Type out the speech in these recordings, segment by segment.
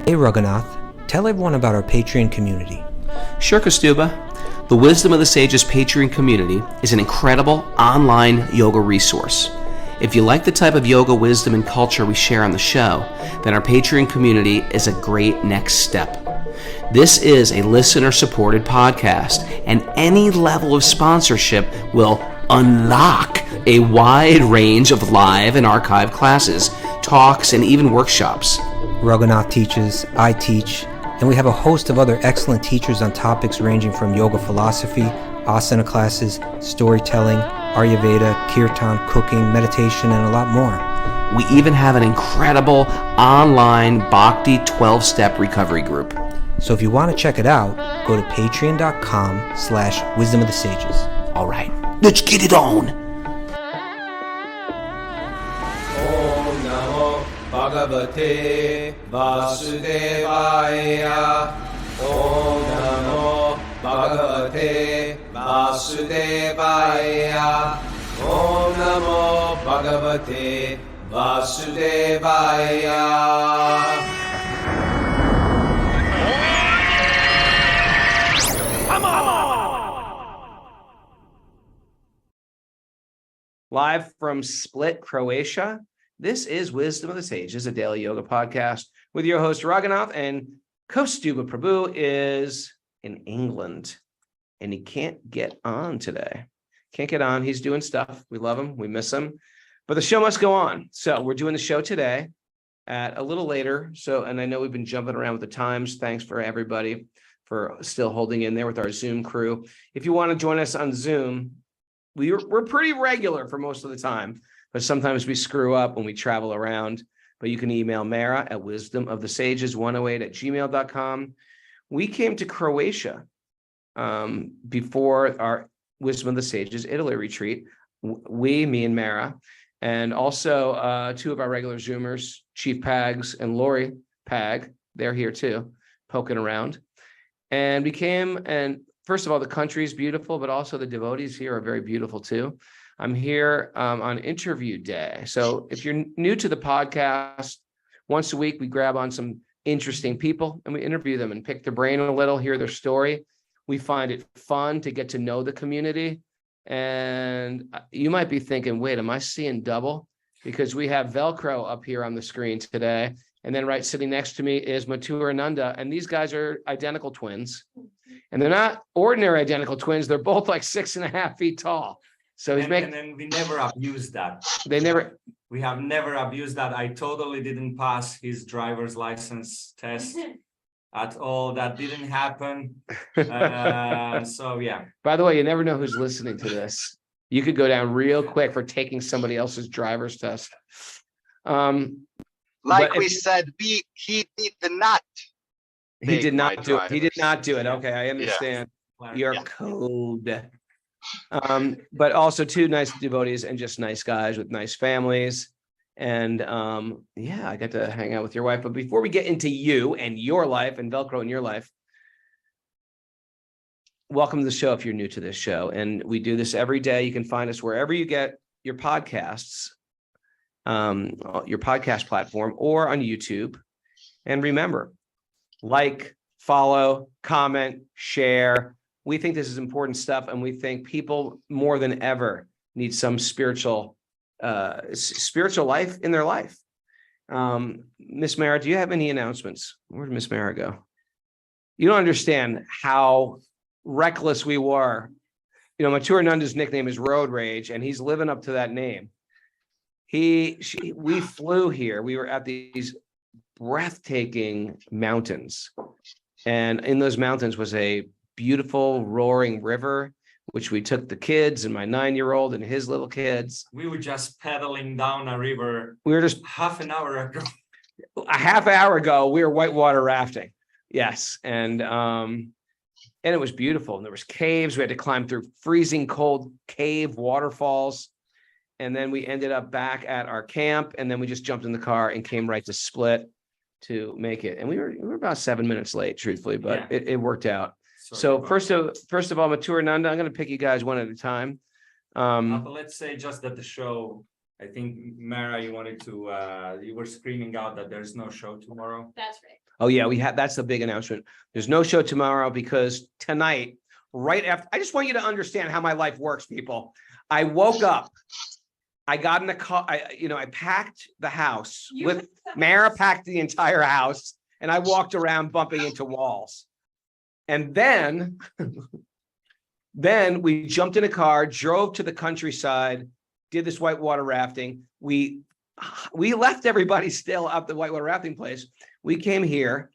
Hey Raghunath, tell everyone about our Patreon community. Sure, Kostuba. The Wisdom of the Sages Patreon community is an incredible online yoga resource. If you like the type of yoga wisdom and culture we share on the show, then our Patreon community is a great next step. This is a listener-supported podcast, and any level of sponsorship will unlock a wide range of live and archived classes, talks, and even workshops. Raghunath teaches, I teach, and we have a host of other excellent teachers on topics ranging from yoga philosophy, asana classes, storytelling, Ayurveda, kirtan, cooking, meditation, and a lot more. We even have an incredible online Bhakti 12-step recovery group. So if you want to check it out, go to patreon.com/wisdom of the sages. All right, let's get it on. Om Namo Bhagavate Vasudevaya. Om Namo Bhagavate Vasudevaya. Om Namo Bhagavate Vasudevaya. Live from Split, Croatia, this is Wisdom of the Sages, a daily yoga podcast with your host Raghunath, and Kostuba Prabhu is in England, and he can't get on today. Can't get on. He's doing stuff. We love him. We miss him. But the show must go on. So we're doing the show today at a little later. So, and I know we've been jumping around with the times. Thanks for everybody for still holding in there with our Zoom crew. If you want to join us on Zoom, we're pretty regular for most of the time, but sometimes we screw up when we travel around. But you can email Mara at wisdomofthesages108@gmail.com. We came to Croatia before our Wisdom of the Sages Italy retreat. Me and Mara, and also two of our regular Zoomers, Chief Pags and Lori Pag. They're here too, poking around. And we came, and first of all, the country is beautiful, but also the devotees here are very beautiful too. I'm here on interview day. So if you're new to the podcast, once a week, we grab on some interesting people and we interview them and pick their brain a little, hear their story. We find it fun to get to know the community. And you might be thinking, wait, am I seeing double? Because we have Velcro up here on the screen today. And then right sitting next to me is Mathurananda. And these guys are identical twins. And they're not ordinary identical twins. They're both like 6.5 feet tall. So he's making. And we never abused that. We have never abused that. I totally didn't pass his driver's license test at all. That didn't happen. So yeah. By the way, you never know who's listening to this. You could go down real quick for taking somebody else's driver's test. Like we said, he did not. He did not do it. He did not do it. Okay, I understand your Yeah. code. But also two nice devotees and just nice guys with nice families. And I got to hang out with your wife. But before we get into you and your life and Velcro in your life, welcome to the show if you're new to this show. And we do this every day. You can find us wherever you get your podcasts, your podcast platform, or on YouTube. And remember, like, follow, comment, share. We think this is important stuff, and we think people more than ever need some spiritual life in their life. Miss Mara, do you have any announcements? Where did Miss Mara go? You don't understand how reckless we were. You know, Mathurananda's nickname is Road Rage, and he's living up to that name. We flew here. We were at these breathtaking mountains, and in those mountains was a beautiful roaring river, which we took the kids and my 9-year-old and his little kids. We were just pedaling down a river. We were just half an hour ago. A half hour ago, we were whitewater rafting. Yes, and it was beautiful. And there was caves. We had to climb through freezing cold cave waterfalls. And then we ended up back at our camp, and then we just jumped in the car and came right to Split to make it. And we were about 7 minutes late, truthfully, but it worked out. So first of all, Mathurananda, I'm going to pick you guys one at a time. But let's say just that the show, I think, Mara, you wanted to, you were screaming out that there's no show tomorrow. That's right. Oh yeah, that's the big announcement. There's no show tomorrow because tonight, right after, I just want you to understand how my life works, people. I woke up, I got in the car, I packed the house with Mara packed the entire house, and I walked around bumping into walls. And then we jumped in a car, drove to the countryside, did this whitewater rafting. We left everybody still up the whitewater rafting place. We came here.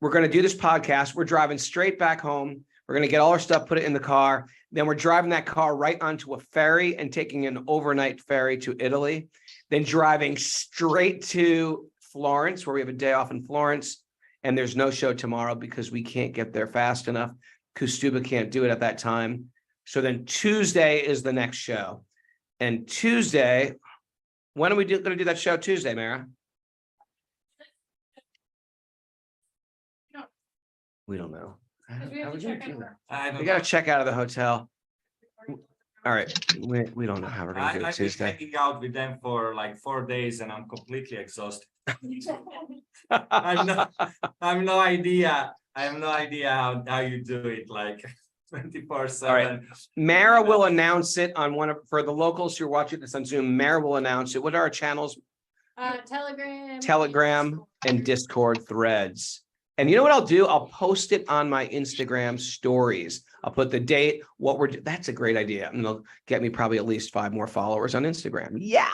We're going to do this podcast. We're driving straight back home. We're going to get all our stuff, put it in the car. Then we're driving that car right onto a ferry and taking an overnight ferry to Italy. Then driving straight to Florence, where we have a day off in Florence. And there's no show tomorrow because we can't get there fast enough. Kustuba can't do it at that time. So then Tuesday is the next show. And Tuesday, when are we going to do that show Tuesday, Mara? We don't know. We got to check out of the hotel. All right. We don't know how we're going to do it Tuesday. I've been hanging out with them for like 4 days and I'm completely exhausted. I have no idea how you do it like 24/7. All right. Mara will announce it on for the locals who are watching this on Zoom. Mara will announce it. What are our channels? Telegram and Discord threads. And you know what I'll do? I'll post it on my Instagram stories. I'll put the date, what we're doing. That's a great idea. And it'll get me probably at least 5 more followers on Instagram. Yeah.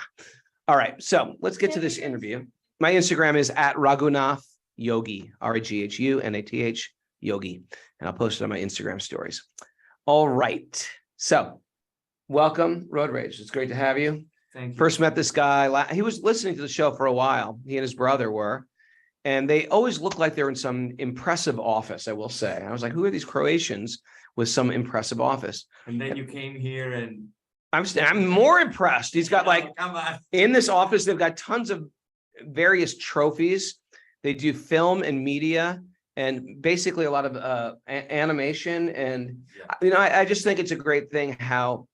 All right. So let's get to this interview. My Instagram is at Raghunath Yogi, Raghunath Yogi. And I'll post it on my Instagram stories. All right. So welcome, Road Rage. It's great to have you. Thank you. First met this guy. He was listening to the show for a while. He and his brother were. And they always look like they're in some impressive office, I will say. I was like, who are these Croatians with some impressive office? And then you came here and I'm more impressed. He's got like, come on. in this office, they've got tons of various trophies. They do film and media and basically a lot of animation. And, I just think it's a great thing how,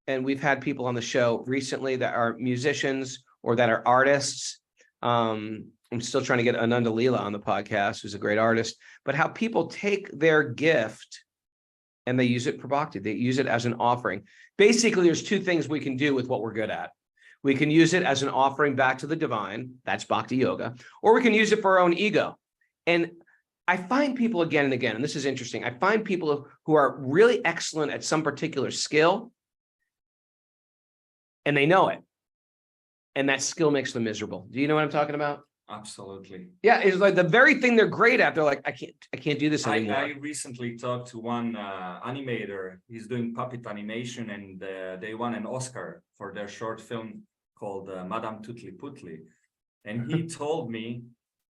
and we've had people on the show recently that are musicians or that are artists. I'm still trying to get Ananda Leela on the podcast, who's a great artist, but how people take their gift and they use it for bhakti. They use it as an offering. Basically, there's 2 things we can do with what we're good at. We can use it as an offering back to the divine. That's bhakti yoga. Or we can use it for our own ego. And I find people again and again, and this is interesting. I find people who are really excellent at some particular skill and they know it. And that skill makes them miserable. Do you know what I'm talking about? Absolutely. Yeah, it's like the very thing they're great at. They're like, I can't do this anymore. I recently talked to one animator. He's doing puppet animation, and they won an Oscar for their short film called Madame Tutli Putli. And he told me,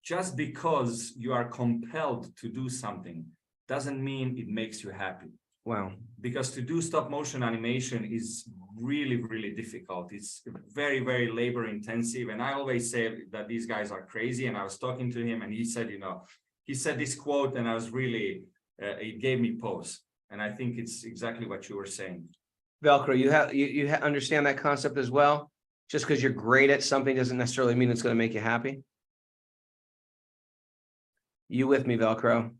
just because you are compelled to do something doesn't mean it makes you happy. Wow. Because to do stop motion animation is really, really difficult. It's very, very labor intensive. And I always say that these guys are crazy. And I was talking to him and he said, he said this quote and I was really, it gave me pause. And I think it's exactly what you were saying. Velcro, you understand that concept as well? Just because you're great at something doesn't necessarily mean it's going to make you happy. You with me, Velcro?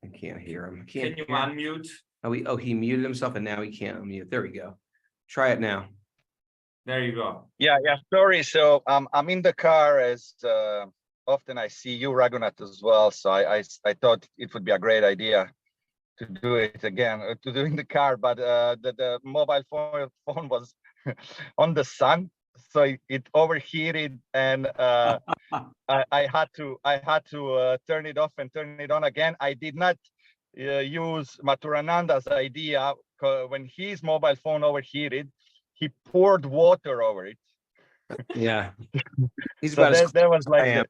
I can't hear him. Can you unmute? Oh, he muted himself and now he can't unmute. There we go. Try it now. There you go. Yeah, sorry. So I'm in the car as often I see you, Raghunath, as well. So I thought it would be a great idea to do it again, to do in the car. But the mobile phone was on the sun, so it overheated, and I had to turn it off and turn it on again. I did not use Mathurananda's idea. When his mobile phone overheated, he poured water over it. Yeah, he's so about there was like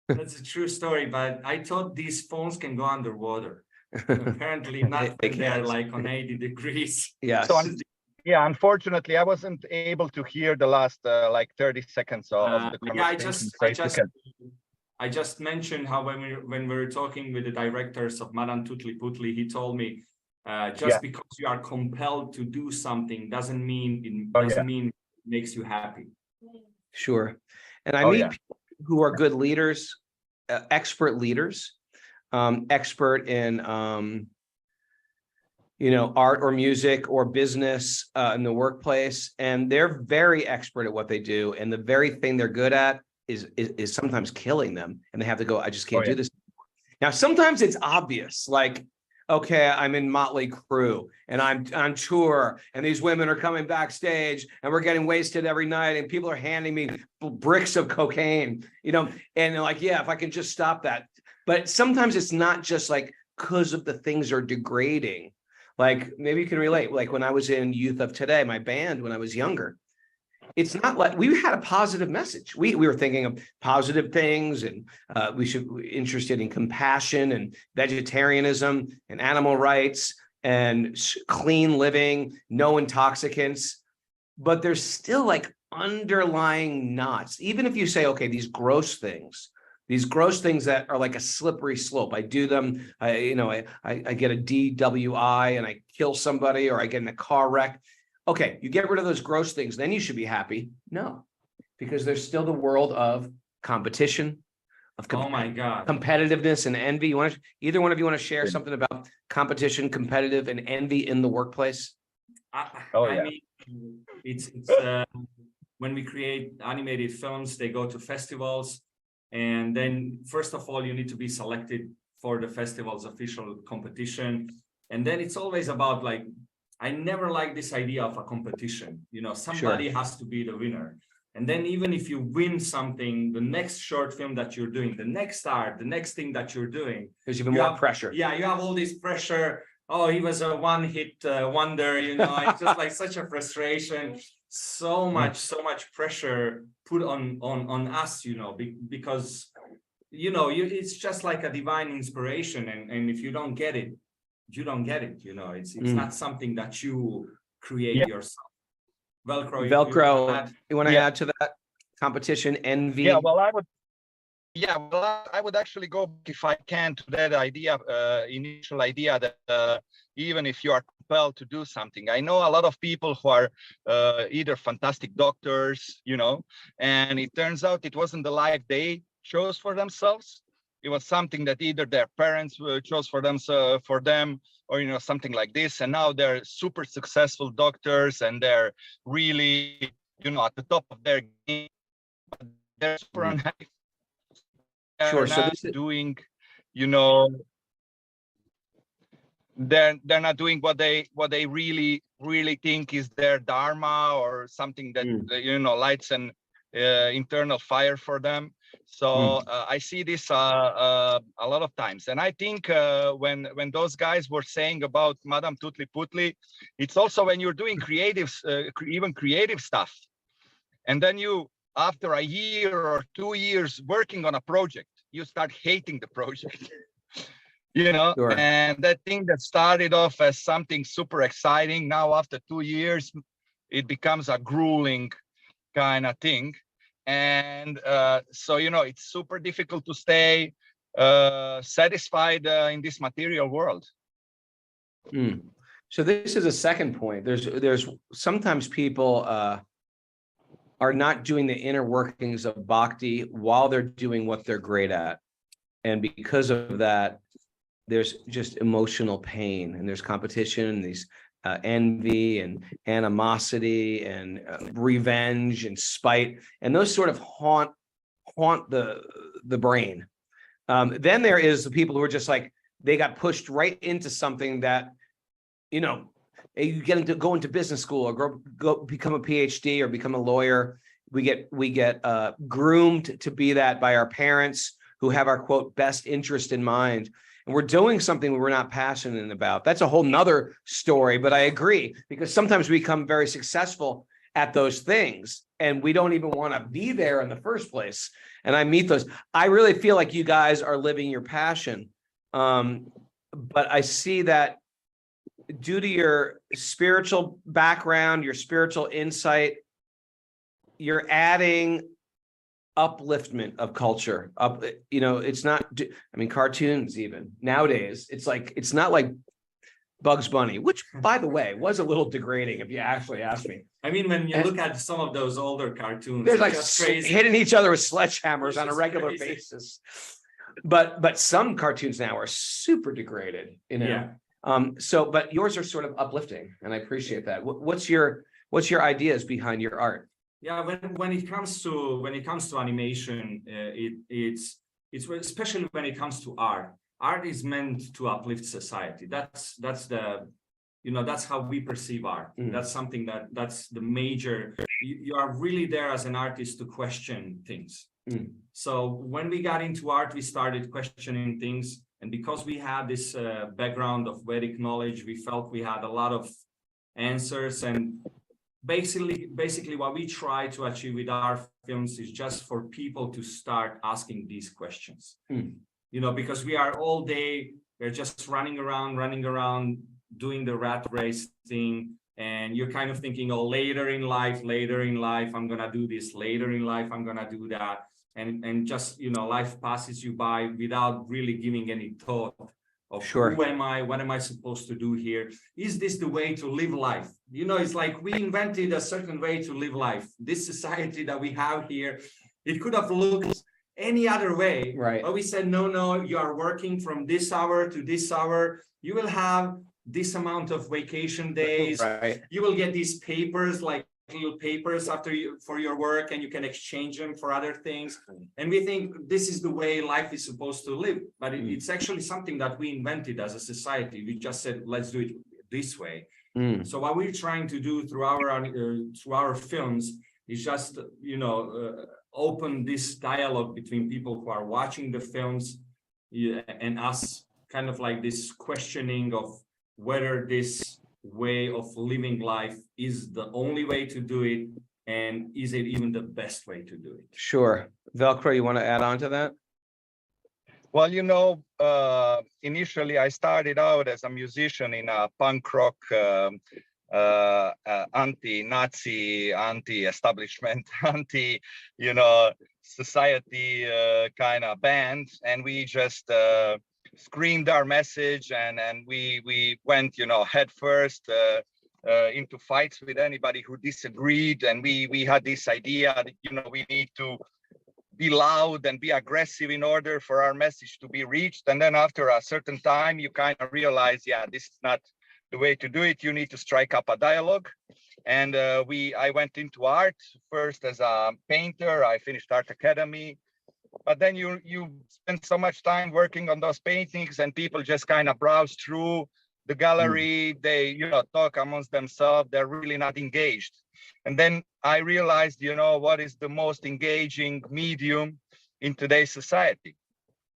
that's a true story. But I thought these phones can go underwater. Apparently not. They're like on 80 degrees. Yes. So, yeah, unfortunately, I wasn't able to hear the last like 30 seconds of the conversation. I just mentioned how when we were talking with the directors of Madame Tutli Putli, he told me because you are compelled to do something doesn't mean it makes you happy. Sure. And I meet who are good leaders, expert leaders, expert in art or music or business in the workplace, and they're very expert at what they do, and the very thing they're good at is sometimes killing them, and they have to go, I just can't do this. Now, sometimes it's obvious, like, okay, I'm in Motley Crue and I'm on tour and these women are coming backstage and we're getting wasted every night and people are handing me bricks of cocaine, and they're like, yeah, if I can just stop that. But sometimes it's not just like because of the things are degrading. Like maybe you can relate, like when I was in Youth of Today, my band, when I was younger, it's not like we had a positive message. We were thinking of positive things, and we should be interested in compassion and vegetarianism and animal rights and clean living, no intoxicants. But there's still like underlying knots. Even if you say, okay, these gross things that are like a slippery slope. I do them, I get a DWI and I kill somebody, or I get in a car wreck. Okay, you get rid of those gross things, then you should be happy. No, because there's still the world of competition, of Oh my God. competitiveness and envy. Either one of you want to share something about competition, competitive, and envy in the workplace? I mean, it's when we create animated films, they go to festivals, and then first of all, you need to be selected for the festival's official competition, and then it's always about like, I never like this idea of a competition. Somebody has to be the winner. And then even if you win something, the next short film that you're doing, the next art, the next thing that you're doing, there's even more pressure. Yeah, you have all this pressure. Oh, he was a one-hit wonder, it's just like such a frustration. So much pressure put on us, because it's just like a divine inspiration. And if you don't get it, you don't get it. It's not something that you create yourself. Velcro, you want to add to that? Competition, envy. Yeah, well, I would actually go, if I can, to that idea, initial idea that even if you are compelled to do something, I know a lot of people who are either fantastic doctors, and it turns out it wasn't the life they chose for themselves. It was something that either their parents chose for them, or something like this. And now they're super successful doctors, and they're really, at the top of their game. They're super unhappy. Sure. So this is doing, they're not doing what they really think is their dharma, or something that lights an internal fire for them. So I see this a lot of times, and I think when those guys were saying about Madame Tutli Putli, it's also when you're doing even creative stuff, and then you, after a year or 2 years working on a project, you start hating the project. Sure. And that thing that started off as something super exciting, now after 2 years, it becomes a grueling kind of thing. And so, it's super difficult to stay satisfied in this material world. So this is a second point. There's sometimes people are not doing the inner workings of bhakti while they're doing what they're great at. And because of that, there's just emotional pain, and there's competition, and these envy and animosity and revenge and spite, and those sort of haunt the brain. Then there is the people who are just like, they got pushed right into something that, you go into business school, or go become a PhD, or become a lawyer. We get groomed to be that by our parents, who have our, quote, best interest in mind. And we're doing something we're not passionate about. That's a whole nother story, but I agree, because sometimes we become very successful at those things and we don't even want to be there in the first place. And I meet those. I really feel like you guys are living your passion. But I see that due to your spiritual background, your spiritual insight, you're adding upliftment of culture. It's not, cartoons even nowadays, it's not like Bugs Bunny, which, by the way, was a little degrading if you actually ask me. I mean, when you And- look at some of those older cartoons, There's it's like just crazy. hitting each other with sledgehammers It's on a just regular crazy. basis. But some cartoons now are super degraded, you know. Yeah. But yours are sort of uplifting, and I appreciate that. What's your ideas behind your art? Yeah, when it comes to animation, it's especially when it comes to art. Art is meant to uplift society. That's the, that's how we perceive art. That's something that's the major. You are really there as an artist to question things. So when we got into art, we started questioning things, and because we had this background of Vedic knowledge, we felt we had a lot of answers. And basically what we try to achieve with our films is just for people to start asking these questions. Because we are all day, we're just running around doing the rat race thing, and you're kind of thinking, oh, later in life I'm gonna do this, later in life I'm gonna do that, and just life passes you by without really giving any thought of who am I, what am I supposed to do here? Is this the way to live life? It's like we invented a certain way to live life. This society that we have here, it could have looked any other way, right? But we said, no, you are working from this hour to this hour. You will have this amount of vacation days. Right. You will get these papers, like little papers for your work, and you can exchange them for other things. And we think this is the way life is supposed to live, but it's actually something that we invented as a society. We just said, let's do it this way. So what we're trying to do through our films is just open this dialogue between people who are watching the films and us, kind of like this questioning of whether this way of living life is the only way to do it, and is it even the best way to do it? Sure. Velcro, you want to add on to that? Well, initially I started out as a musician in a punk rock, anti-Nazi, anti-establishment, society kind of band, and we just screamed our message, and we went head first into fights with anybody who disagreed. And we had this idea that we need to be loud and be aggressive in order for our message to be reached. And then after a certain time, you kind of realize, this is not the way to do it. You need to strike up a dialogue. And I went into art first as a painter. I finished art academy. But then you spend so much time working on those paintings, and people just kind of browse through the gallery. They, talk amongst themselves. They're really not engaged. And then I realized, what is the most engaging medium in today's society?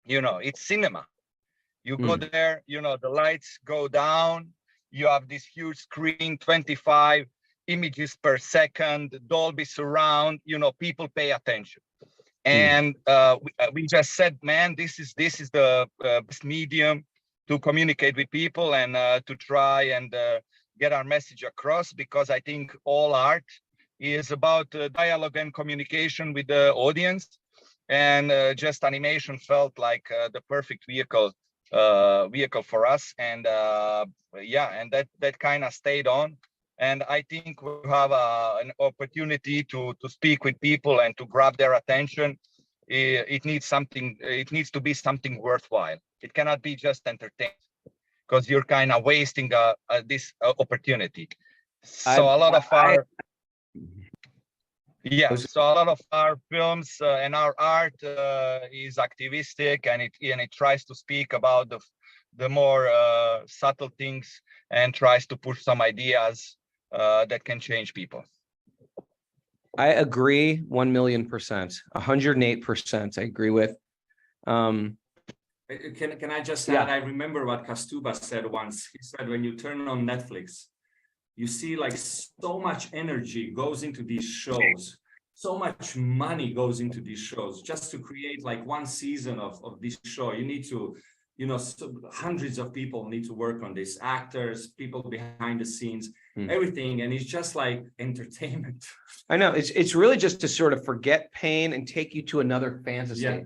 It's cinema. You go there, the lights go down. You have this huge screen, 25 images per second, Dolby surround, people pay attention. And we just said, man, this is the best medium to communicate with people and to try and get our message across, because I think all art is about dialogue and communication with the audience. And just animation felt like the perfect vehicle for us. And and that kind of stayed on. And I think we have an opportunity to speak with people and to grab their attention. It needs to be something worthwhile. It cannot be just entertainment, because you're kind of wasting this opportunity. So a lot of our films and our art is activistic, and it tries to speak about the more subtle things, and tries to push some ideas that can change people. I agree 1,000,000%, 108%. I agree with. Can I just add? I remember what Kastuba said once. He said, when you turn on Netflix, you see like so much energy goes into these shows, so much money goes into these shows just to create like one season of this show. You need to, hundreds of people need to work on this, actors, people behind the scenes, everything. And it's just like entertainment. I know it's really just to sort of forget pain and take you to another fantasy,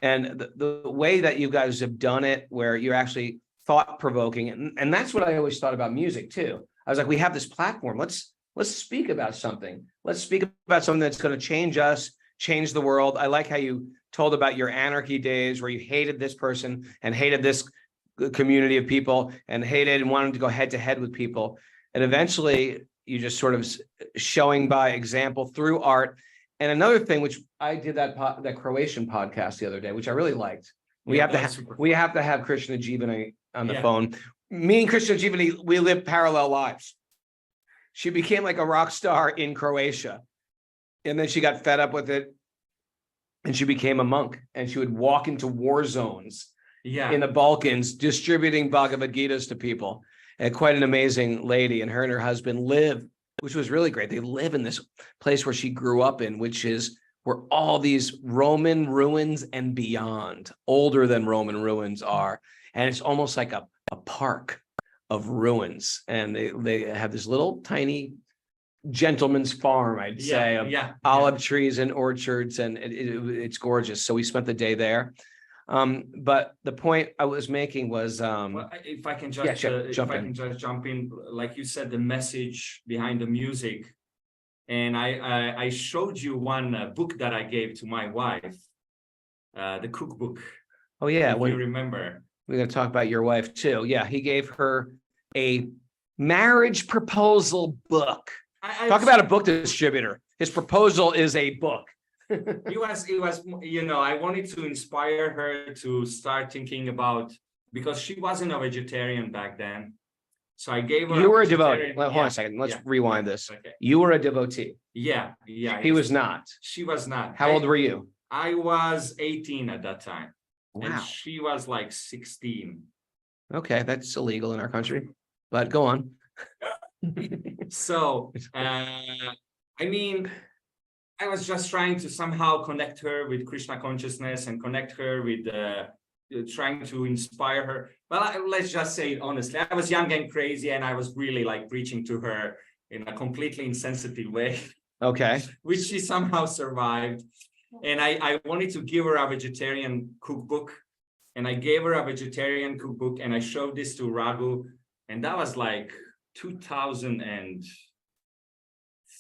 and the way that you guys have done it, where you're actually thought provoking. And that's what I always thought about music too. I was like, we have this platform. Let's let's speak about something. Let's speak about something that's going to change us, change the world. I like how you told about your anarchy days where you hated this person and hated this community of people and hated and wanted to go head to head with people. And eventually you just sort of showing by example through art. And another thing, which I did that Croatian podcast the other day, which I really liked. We have to have Krishna Jivani on the phone. Me and Krishna Jivani, we live parallel lives. She became like a rock star in Croatia. And then she got fed up with it. And she became a monk. And she would walk into war zones in the Balkans, distributing Bhagavad Gitas to people. And quite an amazing lady. And her husband live, which was really great. They live in this place where she grew up in, which is where all these Roman ruins and beyond, older than Roman ruins are. And it's almost like a park of ruins. And they have this little tiny gentleman's farm, I'd say, of olive trees and orchards. And it's gorgeous. So we spent the day there. But the point I was making was, if I can just jump in, like you said, the message behind the music. And I showed you one book that I gave to my wife, the cookbook. Oh yeah, if you remember. We're going to talk about your wife too. Yeah, he gave her a marriage proposal book. Talk about a book distributor. His proposal is a book. It was, I wanted to inspire her to start thinking about, because she wasn't a vegetarian back then. So I gave her. You were a devotee. Hold on a second. Let's rewind this. Okay. You were a devotee. Yeah. He was not. She was not. How old were you? I was 18 at that time. Wow. And she was like 16. Okay, that's illegal in our country. But go on. So, I was just trying to somehow connect her with Krishna consciousness and connect her with trying to inspire her. Well, let's just say it honestly, I was young and crazy, and I was really like preaching to her in a completely insensitive way. Okay. Which she somehow survived. And I wanted to give her a vegetarian cookbook. And I gave her a vegetarian cookbook, and I showed this to Raghu. And that was like 2001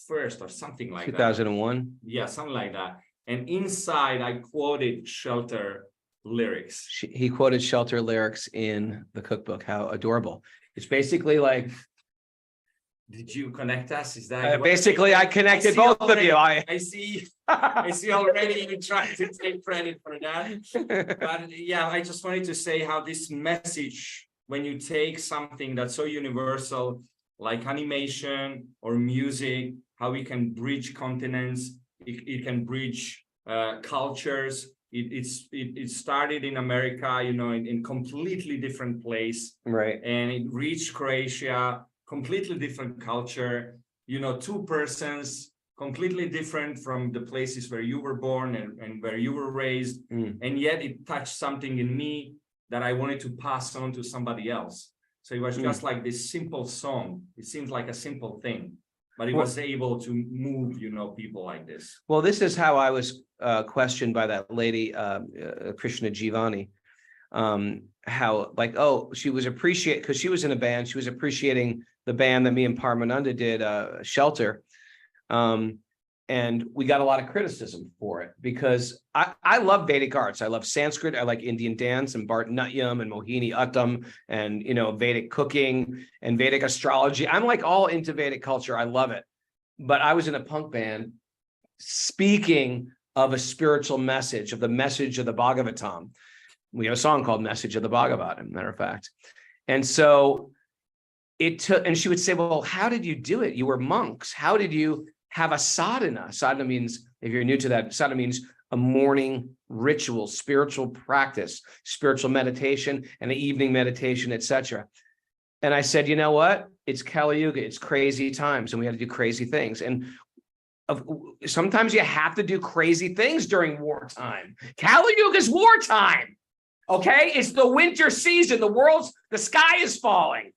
or something like 2001. Yeah, something like that. And inside I quoted Shelter lyrics. He quoted Shelter lyrics in the cookbook. How adorable. It's basically like, did you connect us? Is that basically I connected both of you. I see already you trying to take credit for that. But yeah, I just wanted to say how this message, when you take something that's so universal like animation or music, how we can bridge continents, it can bridge cultures. It started in America, in completely different place, right? And it reached Croatia, completely different culture. Two persons completely different from the places where you were born and where you were raised, and yet it touched something in me that I wanted to pass on to somebody else. So it was just like this simple song. It seems like a simple thing, but it was able to move, people like this. Well, this is how I was questioned by that lady, Krishna Jivani, how like, she was because she was in a band. She was appreciating the band that me and Parmananda did, Shelter. And we got a lot of criticism for it because I love Vedic arts. I love Sanskrit. I like Indian dance and Bharatanatyam and Mohini Attam and, Vedic cooking and Vedic astrology. I'm like all into Vedic culture. I love it. But I was in a punk band speaking of a spiritual message, of the message of the Bhagavatam. We have a song called Message of the Bhagavatam, matter of fact. And so it took, and she would say, well, how did you do it? You were monks. How did you have a sadhana? Sadhana means, if you're new to that, sadhana means a morning ritual, spiritual practice, spiritual meditation, and an evening meditation, etc. And I said, you know what? It's Kali Yuga. It's crazy times, and we had to do crazy things. And sometimes you have to do crazy things during wartime. Kali Yuga is wartime. Okay, it's the winter season. The sky is falling,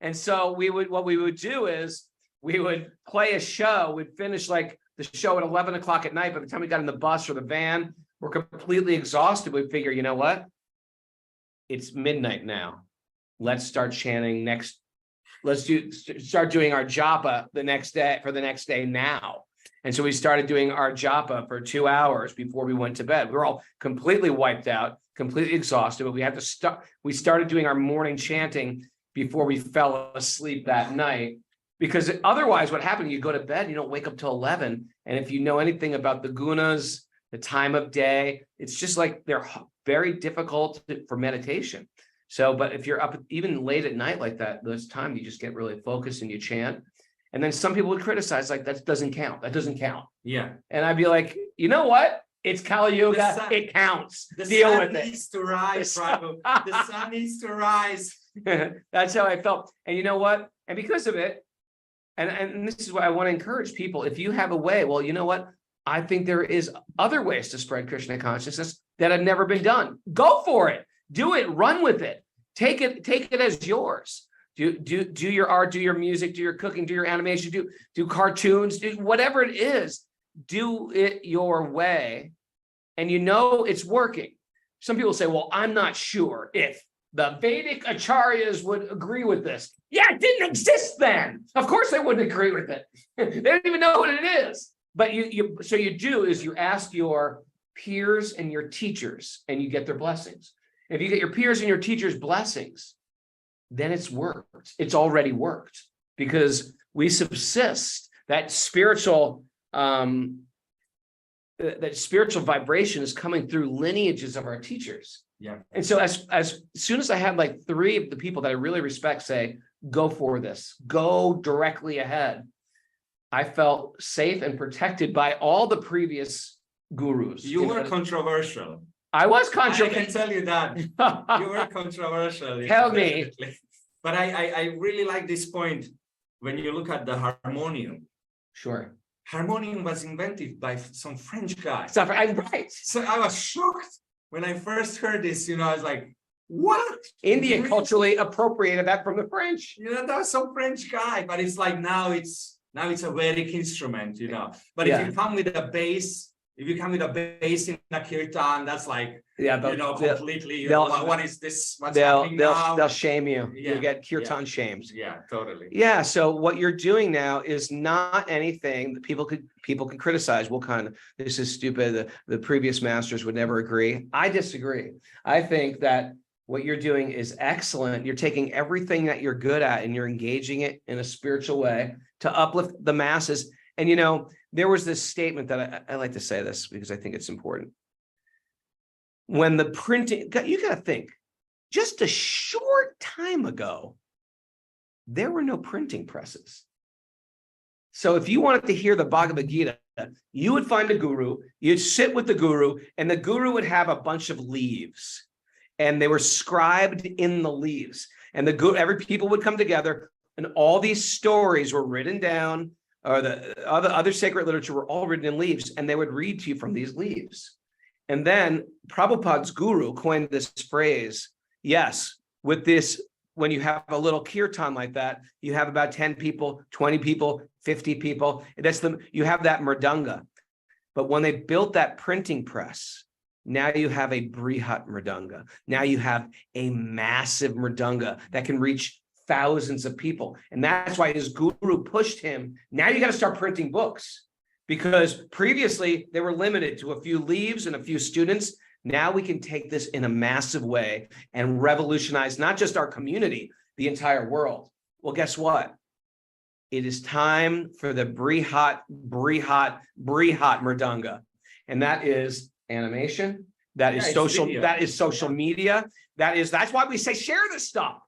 and so what we would do is, we would play a show. We'd finish like the show at 11 o'clock at night. By the time we got in the bus or the van, we're completely exhausted. We'd figure, you know what? It's midnight now. Let's start chanting next let's start doing our japa the next day now. And so we started doing our japa for 2 hours before we went to bed. We were all completely wiped out, completely exhausted, but we started doing our morning chanting before we fell asleep that night. Because otherwise what happened, you go to bed, you don't wake up till 11. And if you know anything about the gunas, the time of day, it's just like they're very difficult for meditation. So, but if you're up even late at night like that, those times you just get really focused and you chant. And then some people would criticize, like, that doesn't count. That doesn't count. Yeah. And I'd be like, you know what? It's Kali Yuga. It counts. Deal with it. The sun needs to rise, Raghu. The sun needs to rise. That's how I felt. And you know what? And because of it, and this is what I want to encourage people. If you have a way, well, you know what? I think there is other ways to spread Krishna consciousness that have never been done. Go for it. Do it. Run with it. Take it as yours. Do your art, do your music, do your cooking, do your animation, do cartoons, do whatever it is. Do it your way, and you know it's working. Some people say, well, I'm not sure if the Vedic acharyas would agree with this. Yeah, it didn't exist then. Of course they wouldn't agree with it. They don't even know what it is. But you ask your peers and your teachers, and you get their blessings. If you get your peers and your teachers' blessings, then it's worked. It's already worked, because we subsist. That spiritual vibration is coming through lineages of our teachers. Yeah. And so as soon as I had like 3 of the people that I really respect say, go for this, go directly ahead, I felt safe and protected by all the previous gurus. You were controversial. I was controversial. I can tell you that. You were controversial. Tell me. But I really like this point when you look at the harmonium. Sure. Harmonium was invented by some French guy. Right. So I was shocked when I first heard this. I was like, what? India culturally appropriated that from the French. That was some French guy, but it's like now it's a Vedic instrument, But if you come with a bass, in a kirtan, that's like, completely, what is this? What's happening now? They'll shame you. You get kirtan shamed. Yeah, totally. Yeah. So what you're doing now is not anything that people can criticize. This is stupid. The previous masters would never agree. I disagree. I think that what you're doing is excellent. You're taking everything that you're good at and you're engaging it in a spiritual way to uplift the masses. And, there was this statement that I like to say this because I think it's important. When the printing, you got to think, just a short time ago, there were no printing presses. So if you wanted to hear the Bhagavad Gita, you would find a guru, you'd sit with the guru, and the guru would have a bunch of leaves, and they were scribed in the leaves. And every people would come together, and all these stories were written down, or the other sacred literature were all written in leaves, and they would read to you from these leaves. And then Prabhupada's guru coined this phrase, yes, with this, when you have a little kirtan like that, you have about 10 people, 20 people, 50 people, you have that mridanga. But when they built that printing press, now you have a brihat mridanga. Now you have a massive mridanga that can reach thousands of people. And that's why his guru pushed him. Now you got to start printing books, because previously they were limited to a few leaves and a few students. Now we can take this in a massive way and revolutionize not just our community, the entire world. Well, guess what? It is time for the brihat mridanga. And that is animation. That is social media. That's why we say share this stuff.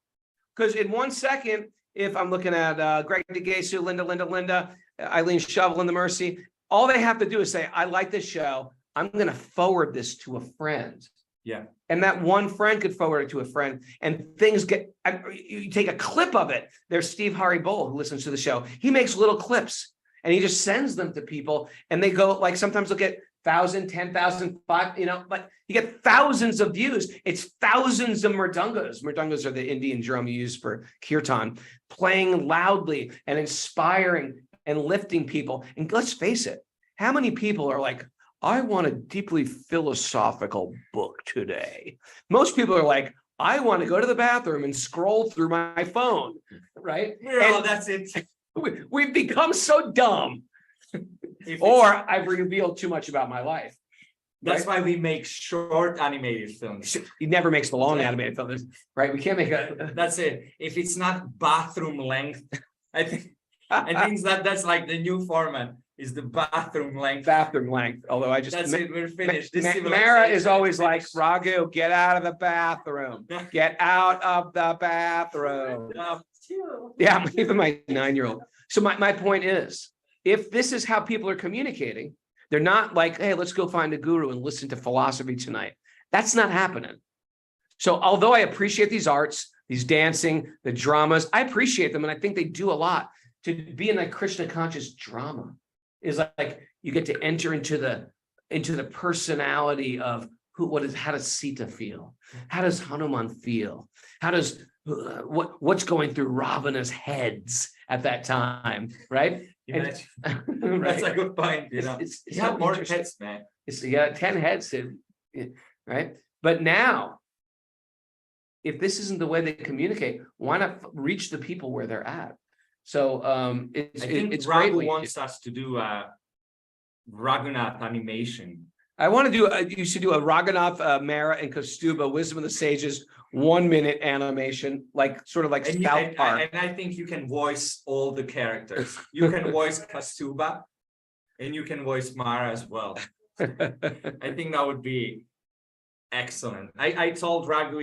Because in 1 second, if I'm looking at Greg DeGasu, Linda, Eileen Shovel, and the Mercy, all they have to do is say, I like this show. I'm going to forward this to a friend. Yeah. And that one friend could forward it to a friend, and you take a clip of it. There's Steve Haribol, who listens to the show. He makes little clips and he just sends them to people, and they go, like, sometimes they'll get 1,000, 10,000, 5, but you get thousands of views. It's thousands of mridangas. Mridangas are the Indian drum you use for kirtan, playing loudly and inspiring and lifting people. And let's face it, how many people are like, I want a deeply philosophical book today? Most people are like, I want to go to the bathroom and scroll through my phone, right? Well, And that's it. we've become so dumb, or I've revealed too much about my life. That's why we make short animated films. He never makes the long animated films, right? We can't make a. That's it. If it's not bathroom length, I think that's like the new format is the bathroom length. Bathroom length. Although I just That's it. We're finished. Mara is always like, Raghu, get out of the bathroom. Get out of the bathroom. Yeah, even my 9-year-old. So my point is, if this is how people are communicating, they're not like, hey, let's go find a guru and listen to philosophy tonight. That's not happening. So although I appreciate these arts, these dancing, the dramas, I appreciate them. And I think they do a lot. To be in a Krishna conscious drama is like you get to enter into the personality of how does Sita feel? How does Hanuman feel? How does what's going through Ravana's heads at that time, right? Right. Right. That's a good point. You know, it's you have so more interesting. heads, man. You got 10 heads, right? But now, if this isn't the way they communicate, why not reach the people where they're at? So I think it's Raghu great. wants us to do a Raghunath animation. I want to do. You should do a Raghunath, Mara, and Kaustubha Wisdom of the Sages 1-minute animation, like sort of like South Park. And I think you can voice all the characters. You can voice Kaustubha, and you can voice Mara as well. I think that would be excellent. I told Raghu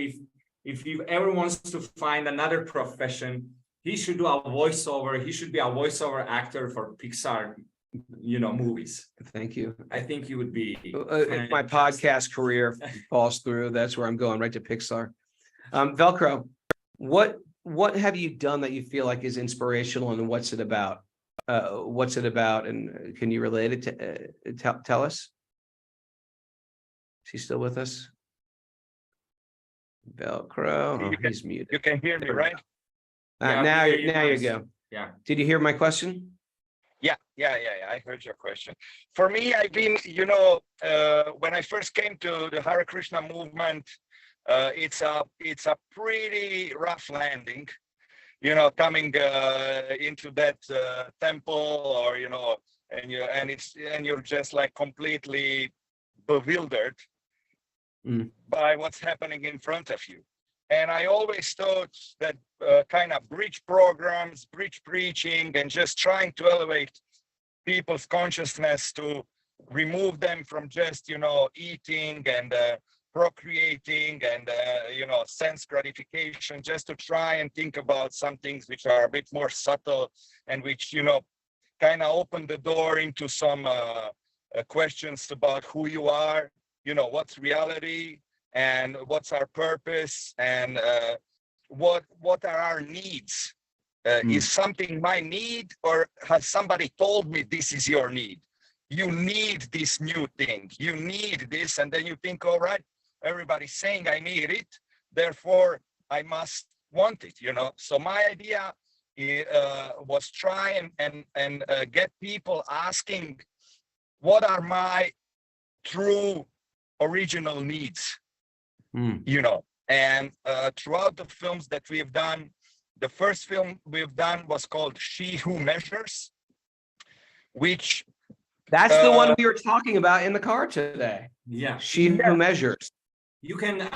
if he ever wants to find another profession, he should do a voiceover. He should be a voiceover actor for Pixar, movies. Thank you. I think he would be. If my podcast career falls through, that's where I'm going, right to Pixar. Velcro, what have you done that you feel like is inspirational, and what's it about? And can you relate it to? Tell us. Is he still with us? Velcro. Oh, he's muted. You can hear me, right? Now you go. Yeah. Did you hear my question? Yeah. I heard your question. For me, I've been, when I first came to the Hare Krishna movement, it's a pretty rough landing, coming into that temple, or and you're just like completely bewildered by what's happening in front of you. And I always thought that kind of bridge programs, bridge preaching, and just trying to elevate people's consciousness to remove them from just, eating and procreating and, sense gratification, just to try and think about some things which are a bit more subtle and which, kind of open the door into some questions about who you are, what's reality, and what's our purpose, and what are our needs? Is something my need, or has somebody told me this is your need? You need this new thing. You need this, and then you think, all right, everybody's saying I need it, therefore I must want it. So my idea was try and get people asking, what are my true original needs? And throughout the films that we've done, the first film we've done was called She Who Measures, which that's the one we were talking about in the car today. Yeah. She Who Measures. You can,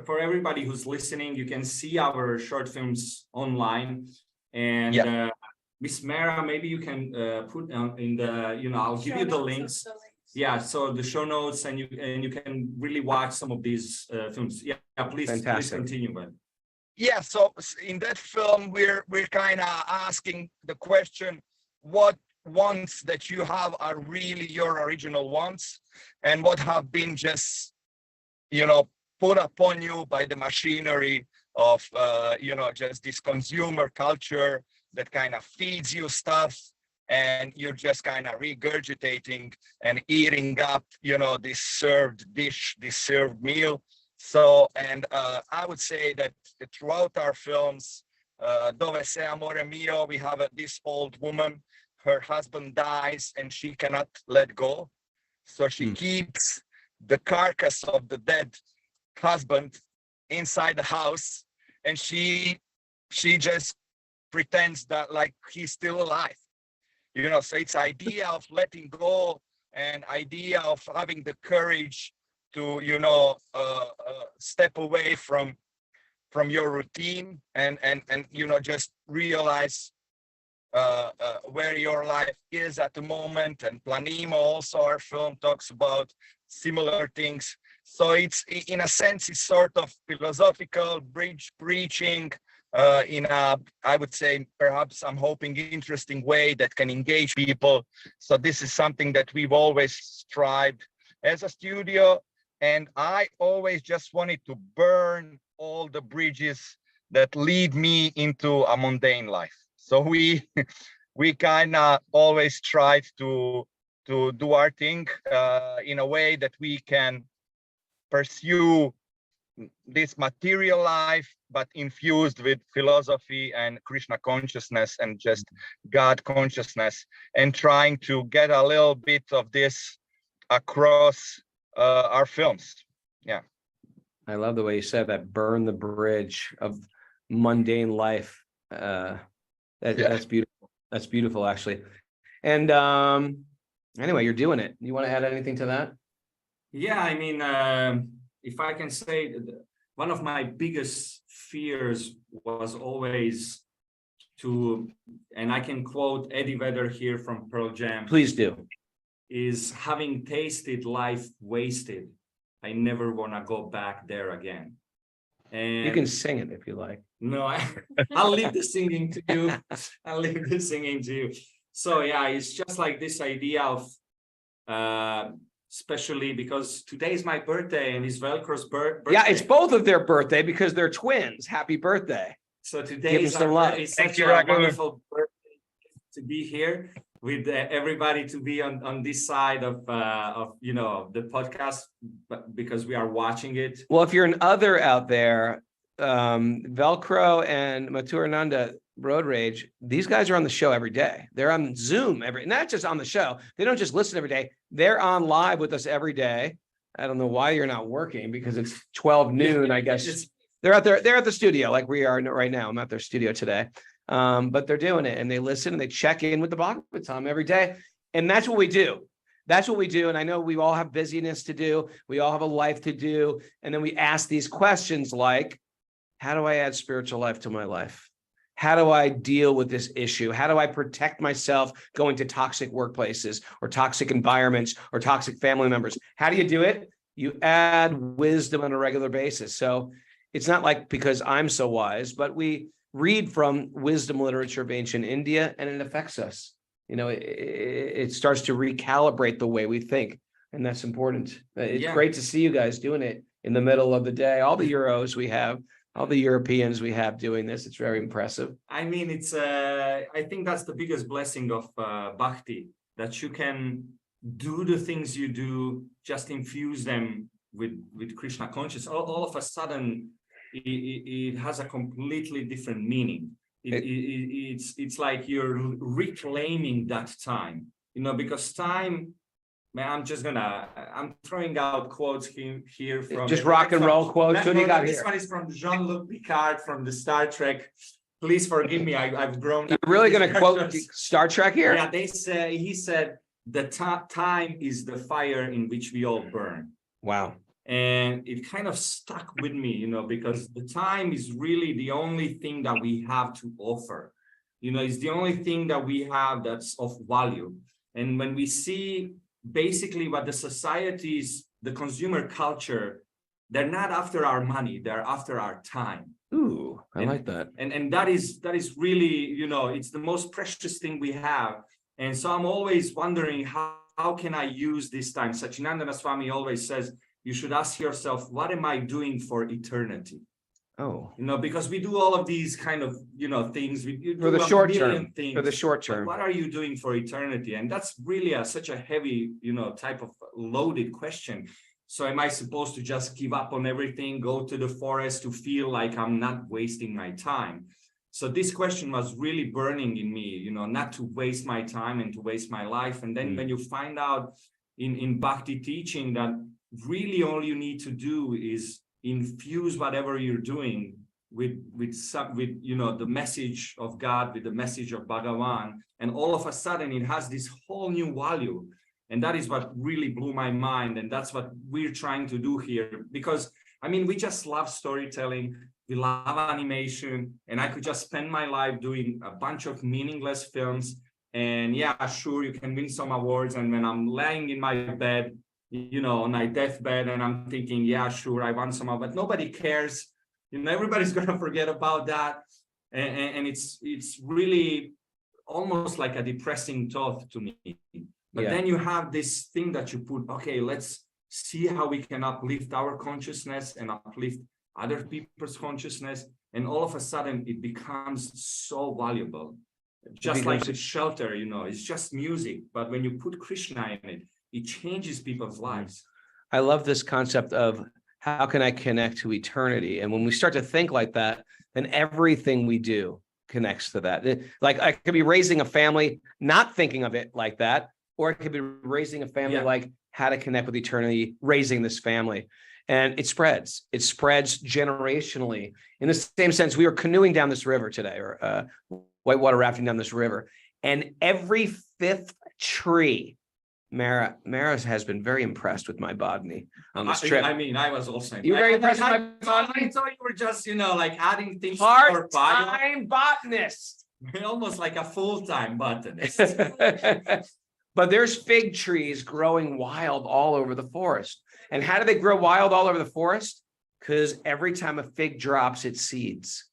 for everybody who's listening, you can see our short films online. And Miss Mara, maybe you can put in the, I'll give you the links. Yeah, so the show notes, and you can really watch some of these films. Yeah, please continue, man. Yeah, so in that film, we're kind of asking the question, what wants that you have are really your original wants, and what have been just, put upon you by the machinery of, just this consumer culture that kind of feeds you stuff, and you're just kind of regurgitating and eating up, this served dish, this served meal. So, and I would say that throughout our films, Dove se amore mio, we have this old woman, her husband dies and she cannot let go. So she keeps the carcass of the dead husband inside the house, and she just pretends that like he's still alive. So it's idea of letting go and idea of having the courage to step away from your routine and just realize where your life is at the moment. And Planimo also, our film, talks about similar things. So it's, in a sense, it's sort of philosophical bridge preaching in a, I would say, perhaps I'm hoping, interesting way that can engage people. So this is something that we've always strived as a studio. And I always just wanted to burn all the bridges that lead me into a mundane life. So we kind of always strive to do our thing in a way that we can pursue this material life, but infused with philosophy and Krishna consciousness and just God consciousness, and trying to get a little bit of this across our films. Yeah. I love the way you said that, burn the bridge of mundane life. That's beautiful. That's beautiful, actually. And anyway, you're doing it. You want to add anything to that? Yeah, I mean, if I can say, one of my biggest fears was always to, and I can quote Eddie Vedder here from Pearl Jam. Please do. Is having tasted life wasted, I never want to go back there again. And You can sing it if you like. no, I'll leave the singing to you. I'll leave the singing to you. So yeah, it's just like this idea of, especially because today is my birthday and it's Velcro's birthday. Yeah, it's both of their birthday because they're twins. Happy birthday. So today Give is them some love. it's Thank such you, a Raghu. wonderful birthday to be here with everybody, to be on this side of the podcast, but because we are watching it. Well, if you're an other out there, Velcro and Mathurananda Road Rage, these guys are on the show every day. They're on Zoom not just on the show. They don't just listen every day. They're on live with us every day. I don't know why you're not working, because it's 12 noon, I guess. They're out there. They're at the studio like we are right now. I'm at their studio today. But they're doing it, and they listen and they check in with the Bhagavatam every day. And that's what we do. That's what we do. And I know we all have busyness to do. We all have a life to do. And then we ask these questions like, how do I add spiritual life to my life? How do I deal with this issue? How do I protect myself going to toxic workplaces or toxic environments or toxic family members? How do you do it? You add wisdom on a regular basis. So it's not like because I'm so wise, but we read from wisdom literature of ancient India, and it affects us. It starts to recalibrate the way we think, and that's important. It's great to see you guys doing it in the middle of the day. All the Euros we have, all the Europeans we have doing this. It's very impressive. I mean, it's I think that's the biggest blessing of bhakti, that you can do the things you do, just infuse them with Krishna consciousness. All of a sudden, it has a completely different meaning. It's like you're reclaiming that time, because time, man, I'm throwing out quotes here from Just rock and roll quotes. What do you got this here? one is from Jean-Luc Picard from the Star Trek. Please forgive me, I've grown. You're really going to quote Star Trek here? Yeah, he said, the time is the fire in which we all burn. Wow. And it kind of stuck with me, because the time is really the only thing that we have to offer. It's the only thing that we have that's of value. And when we see basically what the societies, the consumer culture, they're not after our money, they're after our time. Ooh, I like that. And that is really, it's the most precious thing we have. And so I'm always wondering, how can I use this time? Sachinandana Swami always says, you should ask yourself, what am I doing for eternity? Oh, because we do all of these kind of, things. for the short term. For the short term. What are you doing for eternity? And that's really such a heavy, type of loaded question. So am I supposed to just give up on everything, go to the forest to feel like I'm not wasting my time? So this question was really burning in me, not to waste my time and to waste my life. And then when you find out in Bhakti teaching that really all you need to do is infuse whatever you're doing with the message of God, with the message of Bhagavan, and all of a sudden it has this whole new value. And that is what really blew my mind, and that's what we're trying to do here. Because I mean, we just love storytelling, we love animation, and I could just spend my life doing a bunch of meaningless films. And yeah, sure, you can win some awards, and when I'm laying in my bed, on my deathbed, and I'm thinking, yeah, sure, I won some, but nobody cares. Everybody's gonna forget about that, and it's really almost like a depressing thought to me. But then you have this thing that you put, okay, let's see how we can uplift our consciousness and uplift other people's consciousness, and all of a sudden it becomes so valuable. Just like the shelter, it's just music, but when you put Krishna in it, it changes people's lives. I love this concept of how can I connect to eternity? And when we start to think like that, then everything we do connects to that. Like I could be raising a family, not thinking of it like that, or I could be raising a family like how to connect with eternity, raising this family. And it spreads generationally. In the same sense, we were canoeing down this river today, or whitewater rafting down this river, and every fifth tree, Mara has been very impressed with my botany on this trip. I mean, I was also. You're very impressed with my botany? I thought you were just, like adding things. Part-time botanist. Almost like a full-time botanist. But there's fig trees growing wild all over the forest. And how do they grow wild all over the forest? Because every time a fig drops, it seeds,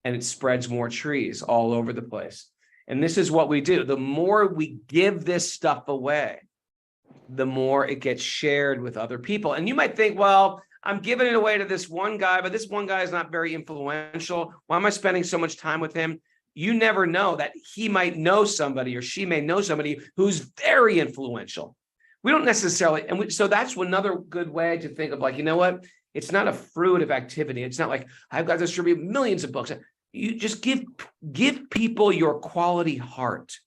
and it spreads more trees all over the place. And this is what we do. The more we give this stuff away, the more it gets shared with other people. And you might think, well, I'm giving it away to this one guy, but this one guy is not very influential. Why am I spending so much time with him? You never know that he might know somebody, or she may know somebody who's very influential. We don't necessarily, so that's another good way to think of, like, you know what? It's not a fruitive activity. It's not like I've got to distribute millions of books. You just give people your quality heart,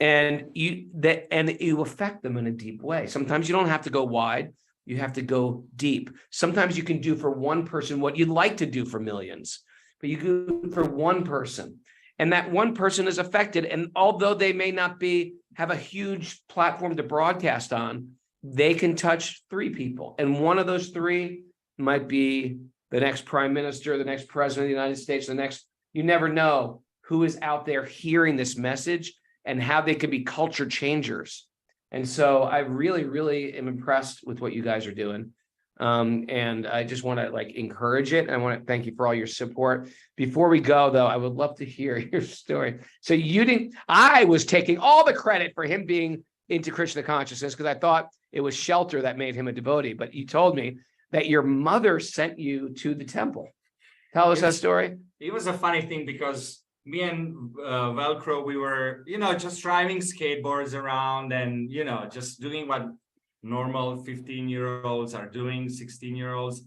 and you affect them in a deep way. Sometimes you don't have to go wide. You have to go deep. Sometimes you can do for one person what you'd like to do for millions, but you do for one person, and that one person is affected. And although they may not have a huge platform to broadcast on, they can touch 3 people. And one of those 3 might be the next prime minister, the next president of the United States, you never know who is out there hearing this message and how they could be culture changers. And so I really, really am impressed with what you guys are doing. And I just want to encourage it. I want to thank you for all your support. Before we go, though, I would love to hear your story. So I was taking all the credit for him being into Krishna consciousness because I thought it was shelter that made him a devotee. But you told me that your mother sent you to the temple. Tell us that story. It was a funny thing because me and Velcro, we were, just driving skateboards around and, just doing what normal 15-year-olds are doing, 16-year-olds.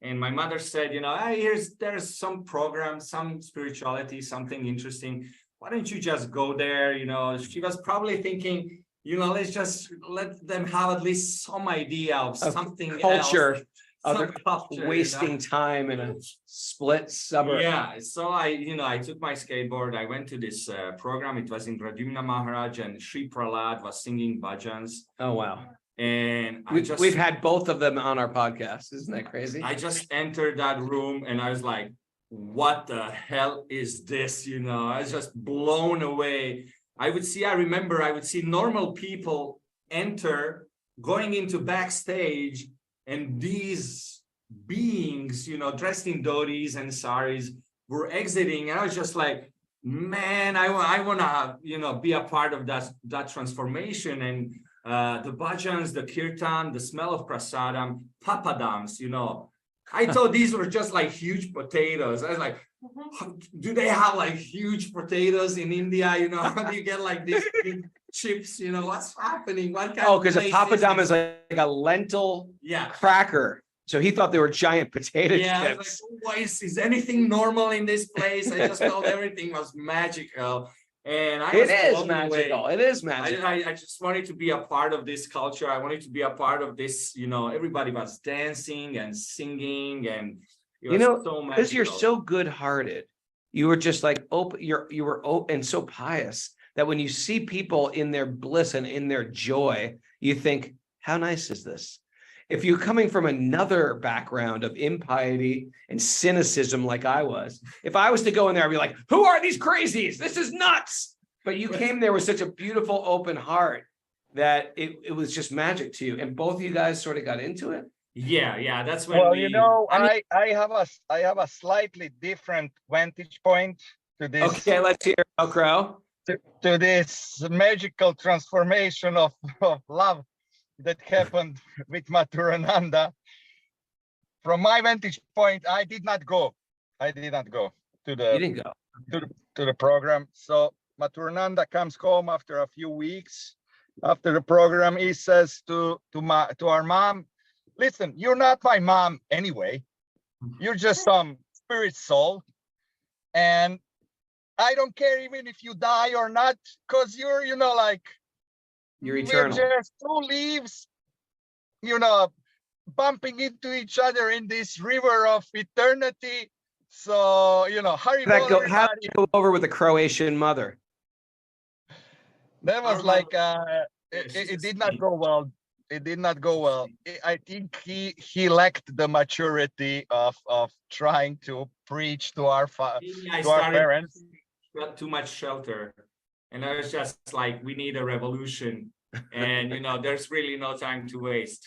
And my mother said, hey, there's some program, some spirituality, something interesting. Why don't you just go there? She was probably thinking, let's just let them have at least some idea of something culture. else. Other wasting time in a split suburb. Yeah, so I took my skateboard. I went to this program. It was in Radhimna Maharaj, and Sri Prahlad was singing bhajans. Oh wow! And we've had both of them on our podcast. Isn't that crazy? I just entered that room and I was like, "What the hell is this?" I was just blown away. I would see normal people enter, going into backstage. And these beings, dressed in dhotis and saris, were exiting. And I was just like, man, I want to, be a part of that transformation. And the bhajans, the kirtan, the smell of prasadam, papadams, I thought these were just like huge potatoes. I was like, do they have like huge potatoes in India? How do you get like these big chips? What's happening? What kind because a papadam is like a lentil cracker. So he thought they were giant potato chips. I was like, is anything normal in this place? I just thought everything was magical. And I It was is blown away. magical. It is magical. I just wanted to be a part of this culture. I wanted to be a part of this, everybody was dancing and singing, and it was so magical. Because you're so good-hearted, you were just like open, you were open and so pious that when you see people in their bliss and in their joy, you think, how nice is this? If you're coming from another background of impiety and cynicism like I was, if I was to go in there, I'd be like, who are these crazies? This is nuts. But you came there with such a beautiful open heart that it was just magic to you. And both of you guys sort of got into it. Yeah, that's when I have a slightly different vantage point to this. Okay, let's hear Velcro. To this magical transformation of love that happened with Mathurananda. From my vantage point, I did not go to You the didn't go. to the program. So Mathurananda comes home after a few weeks. After the program, he says to our mom, listen, you're not my mom anyway. You're just some spirit soul. And I don't care even if you die or not, because you're, You're eternal. we're just two leaves, bumping into each other in this river of eternity. So, Haribo, How did everybody. you go over with the Croatian mother? That was Our like, she's it a did not saint. go well. It did not go well. I think he lacked the maturity of trying to preach to our parents. Got too much shelter, and I was just like, we need a revolution, and there's really no time to waste.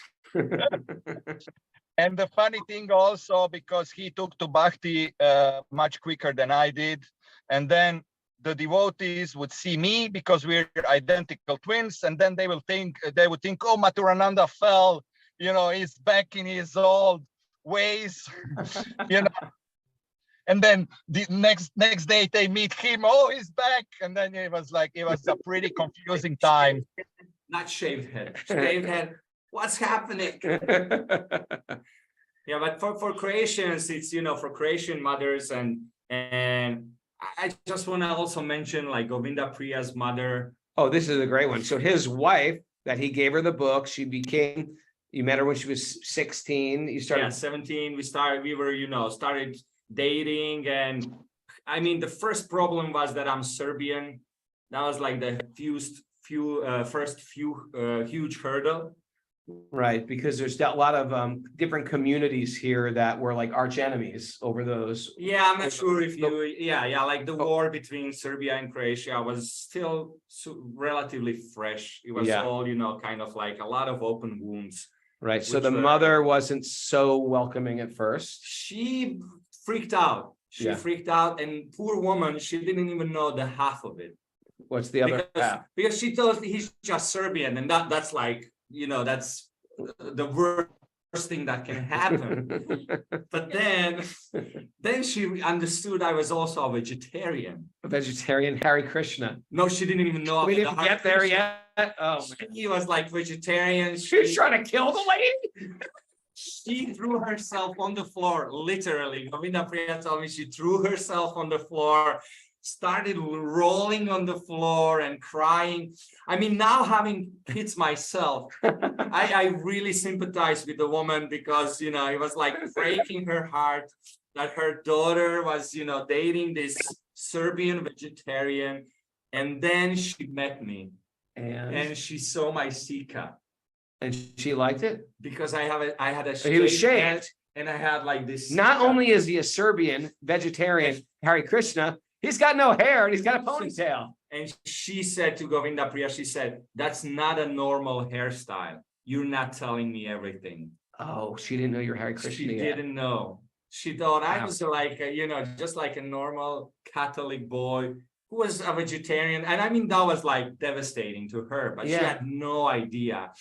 And the funny thing also, because he took to bhakti much quicker than I did, and then the devotees would see me because we're identical twins, and then they would think, oh, Mathurananda fell, he's back in his old ways, And then the next day they meet him, oh, he's back, and then it was a pretty confusing time. Not shaved head. Shaved head. What's happening? Yeah, but for Croatians, it's for Croatian mothers, and I just want to also mention like Govinda Priya's mother. Oh, this is a great one. So his wife, that he gave her the book, you met her when she was 16. You started 17. We were started dating, and I mean the first problem was that I'm Serbian. That was like the first huge hurdle. Right, because there's a lot of different communities here that were like arch enemies over those. Yeah, I'm not sure if you. Yeah, like the war between Serbia and Croatia was still relatively fresh. It was all kind of like a lot of open wounds. Right. So the mother wasn't so welcoming at first. She freaked out. Freaked out, and poor woman, she didn't even know the half of it. What's the other half? Because she thought he's just Serbian, and that's like. That's the worst thing that can happen. But then she understood I was also a vegetarian. A vegetarian, Hare Krishna. No, she didn't even know. We didn't get there yet. Oh, he was like vegetarian. She's trying to kill the lady. She threw herself on the floor, literally. Govinda Priya told me she threw herself on the floor, started rolling on the floor and crying. I mean, now having kids myself, I really sympathize with the woman, because, it was like breaking her heart that her daughter was, dating this Serbian vegetarian. And then she met me and she saw my Sika. And she liked it? Because I had a he was shaved. And I had like this. Not only is he a Serbian vegetarian, Hare Krishna, he's got no hair and he's got a ponytail. And she said to Govinda Priya, she said, that's not a normal hairstyle. You're not telling me everything. Oh, she didn't know you're Hare Krishna. She didn't know. She thought I was like, just like a normal Catholic boy who was a vegetarian. And I mean, that was like devastating to her, but she had no idea.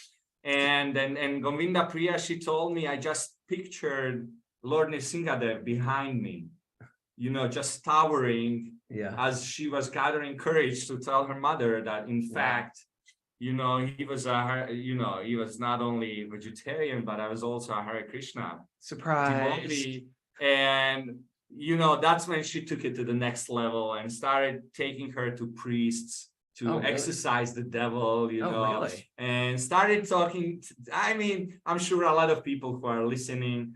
And Govinda Priya, she told me, I just pictured Lord Nrsingadev behind me. Just towering as she was gathering courage to tell her mother that, in fact, he was he was not only vegetarian, but I was also a Hare Krishna surprise devotee. And you know, that's when she took it to the next level and started taking her to priests to really? exorcise the devil, you know, really? and started talking. I mean, I'm sure a lot of people who are listening,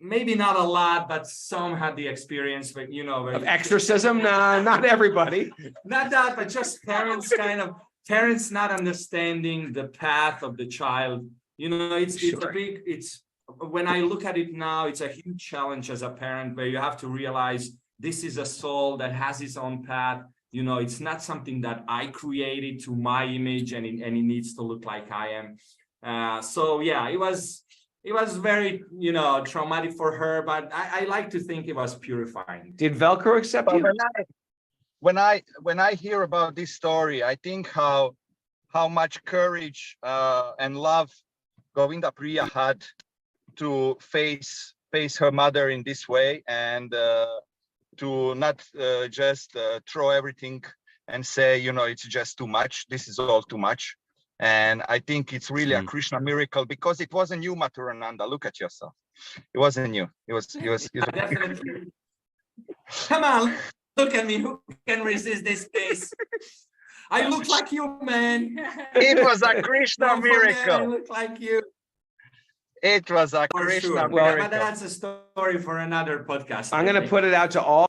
maybe not a lot, but some had the experience, but you know, Of exorcism? Nah, not everybody. not that, but just parents not understanding the path of the child. You know, it's a big, when I look at it now, it's a huge challenge as a parent where you have to realize this is a soul that has its own path. You know, it's not something that I created to my image and it needs to look like I am. So yeah, it was very, you know, traumatic for her, but I like to think it was purifying. Did Velcro accept you? When I hear about this story, I think how much courage and love Govinda Priya had to face her mother in this way, and to not just throw everything and say, you know, it's just too much. This is all too much. And I think it's really a Krishna miracle, because it wasn't you, Mathurananda. Look at yourself. It wasn't you. It was Definitely. Come on, look at me. Who can resist this face? I look like you, man. It was a Krishna miracle. I look like you. It was a For Krishna sure. miracle. But that's a story for another podcast. I'm going to put it out to all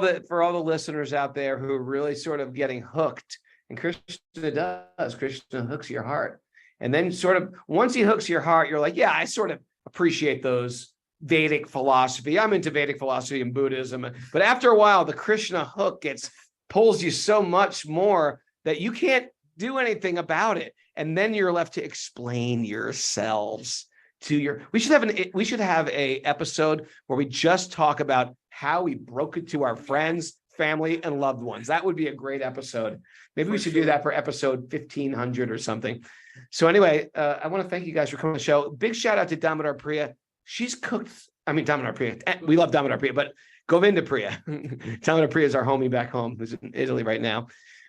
the listeners out there who are really sort of getting hooked. And Krishna does. Krishna hooks your heart. And then sort of once he hooks your heart, you're like, yeah, I sort of appreciate those Vedic philosophy. I'm into Vedic philosophy and Buddhism. But after a while, the Krishna hook pulls you so much more that you can't do anything about it. And then you're left to explain yourselves to we should have a episode where we just talk about how we broke it to our friends, family, and loved ones. That would be a great episode. Maybe we should do that for episode 1500 or something. So anyway, I want to thank you guys for coming on the show. Big shout out to Damodar Priya. She's cooked. I mean, Damodar Priya. We love Damodar Priya, but Govinda Priya. Damodar Priya is our homie back home, who's in Italy right now.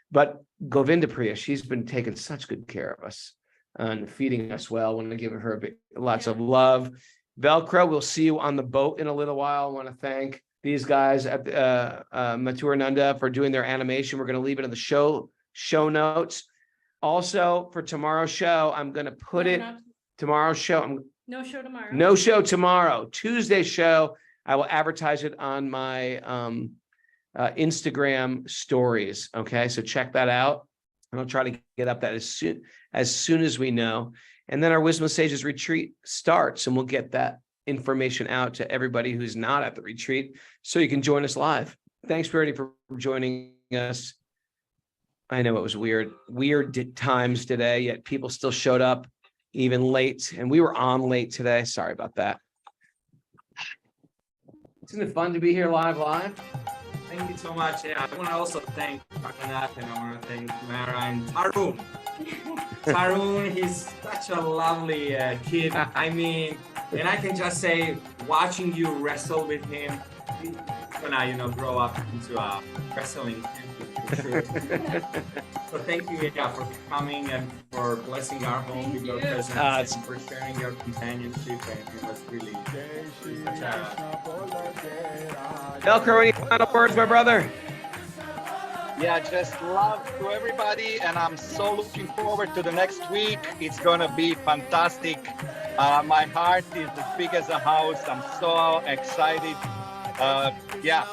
But Govinda Priya, she's been taking such good care of us and feeding us well. I want to give her lots of love. Velcro, we'll see you on the boat in a little while. I want to thank these guys at Mathurananda for doing their animation. We're going to leave it in the show notes. Also, for tomorrow's show, I'm going to put tomorrow's show. No show tomorrow. No show tomorrow. Tuesday's show, I will advertise it on my Instagram stories. Okay, so check that out. And I'll try to get up that as soon as we know. And then our Wisdom of Sages retreat starts, and we'll get that information out to everybody who's not at the retreat, so you can join us live. Thanks, Verity, for joining us. I know it was weird times today, yet people still showed up even late, and we were on late today. Sorry about that. Isn't it fun to be here live? Thank you so much. Yeah, I want to also thank Raghunath, and I want to thank Mara and Tarun. Tarun, he's such a lovely kid. I mean, and I can just say, watching you wrestle with him, he's gonna, grow up into a wrestling champion for sure. So thank you, for coming and for blessing our home with your presence and for sharing your companionship. And it was really such a... Velcro, any final words, my brother? Yeah, just love to everybody, and I'm so looking forward to the next week. It's gonna be fantastic. My heart is as big as a house. I'm so excited. Yeah.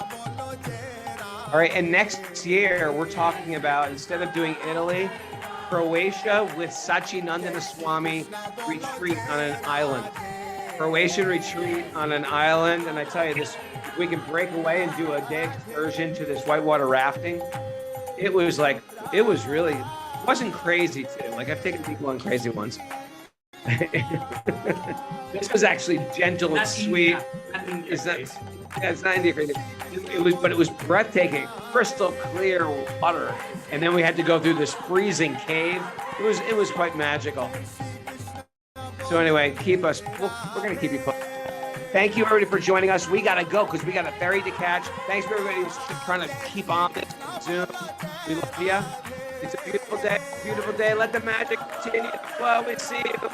All right, and next year we're talking about, instead of doing Italy, Croatia with Sachinandana Swami retreat on an island. Croatian retreat on an island, and I tell you this, we can break away and do a day excursion to this whitewater rafting. It wasn't crazy too. Like, I've taken people on crazy ones. This was actually gentle and sweet. It's not India crazy. But it was breathtaking, crystal clear water. And then we had to go through this freezing cave. It was quite magical. So anyway, we're going to keep you posted. Thank you, everybody, for joining us. We got to go because we got a ferry to catch. Thanks for everybody who's trying to keep on this Zoom. We love you. It's a beautiful day. Let the magic continue to flow. We see you.